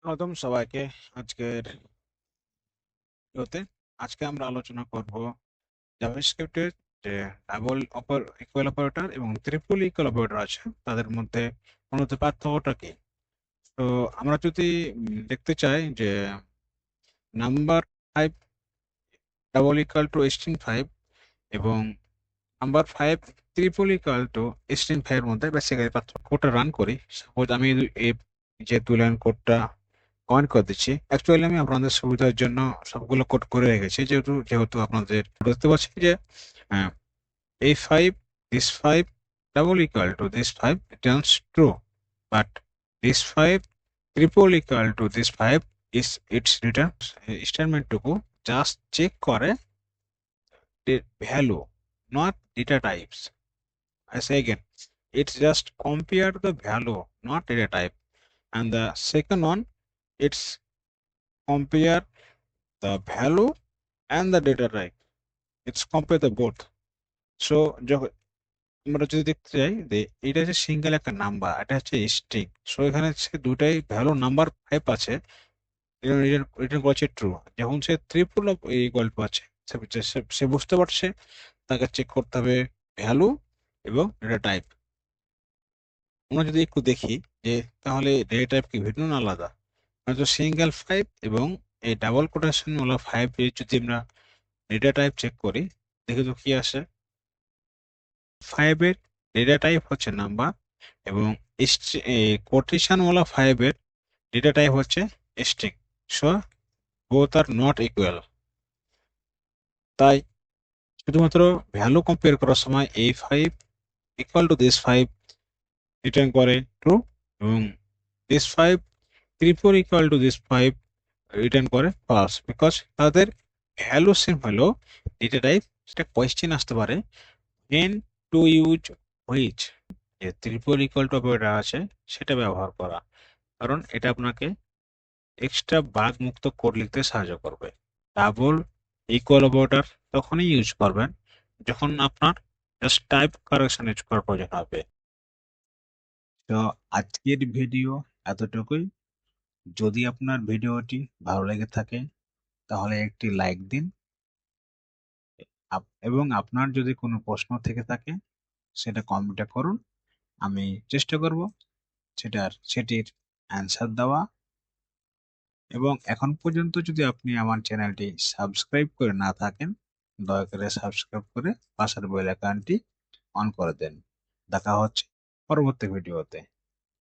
স্বাগতম সবাইকে আজকের ভিডিওতে। আজকে আমরা আলোচনা করব জাভাস্ক্রিপ্টের যে ডাবল ইকুয়াল অপারেটর এবং ট্রিপল ইকুয়াল অপারেটর আছে তাদের মধ্যে মূলত পার্থক্যটা কি। তো আমরা যদি দেখতে চাই যে number 5 double equal two string 5 এবং number 5 triple equal two string 5 এর মধ্যে বেসিক্যালি পার্থক্যটা রান করি। সাপোজ আমি এই যে 2 লাইন কোডটা কমেন্ট করে দিচ্ছি। অ্যাকচুয়ালি আমি আপনাদের সুবিধার জন্য সবগুলো কোড করে রেখেছি, যেহেতু যেহেতু আপনাদের বুঝতে পারছি যে এই 5 this 5 double equal to this 5 returns true, but this 5 triple equal to this 5 is it's return স্টেটমেন্টটুকু জাস্ট চেক করে value, not data types. I say again, it's just compare the value, not data type. And the second one, it's compare the value and the data type. It's compare the both. So যখন আমরা যদি দেখতে চাই যে এটা হচ্ছে single একটা number, এটা হচ্ছে স্ট্রিং। সো এখানে হচ্ছে দুটাই ভ্যালু নাম্বার 5 আছে, রিটার্ন করছে ট্রু। যখন সে ট্রিপল ইকুয়াল টু আছে, সে বুঝতে পারছে তাকে চেক করতে হবে ভ্যালু এবং ডেটা টাইপ। আমরা যদি একটু দেখি যে তাহলে ডেটা টাইপ কি ভিন্ন না আলাদা। তো সিঙ্গেল 5 এবং এই ডাবল কোটেশন ওয়ালা 5 যদি আমরা ডেটা টাইপ চেক করি, দেখি তো কি আসে। 5 এর ডেটা টাইপ হচ্ছে নাম্বার এবং কোটেশন ওয়ালা 5 এর ডেটা টাইপ হচ্ছে string. So both are not equal. তাই শুধুমাত্র ভ্যালু কম্পেয়ার করার সময় এই 5 ইকুয়াল টু দিস 5 রিটার্ন করে ট্রু, এবং this 5 triple equal to this 5 return করে ফলস, বিকজ তাদের ভ্যালু সেম হলো ডেটা টাইপ। সেটা কোয়েশ্চেন আসতে পারে when to use which, যে ট্রিপল ইকুয়াল টু অপারেটর আছে সেটা ব্যবহার করা, কারণ এটা আপনাকে এক্সট্রা বাগ মুক্ত কোড লিখতে সাহায্য করবে। ডাবল ইকুয়াল অপারেটর তখনই ইউজ করবেন যখন আপনার জাস্ট টাইপ কারেকশন ইউজ করার প্রয়োজন হবে। তো আজকের ভিডিও এতটুকুই। যদি আপনার ভিডিওটি ভালো লেগে থাকে তাহলে একটি লাইক দিন, এবং আপনার যদি কোনো প্রশ্ন থেকে থাকে সেটা কমেন্টে করুন। আমি চেষ্টা করব সেটির অ্যান্সার দেওয়া। এবং এখন পর্যন্ত যদি আপনি আমার চ্যানেলটি সাবস্ক্রাইব করে না থাকেন, দয়া করে সাবস্ক্রাইব করে পাশের বেল আইকনটি অন করে দেন। দেখা হচ্ছে পরবর্তী ভিডিওতে।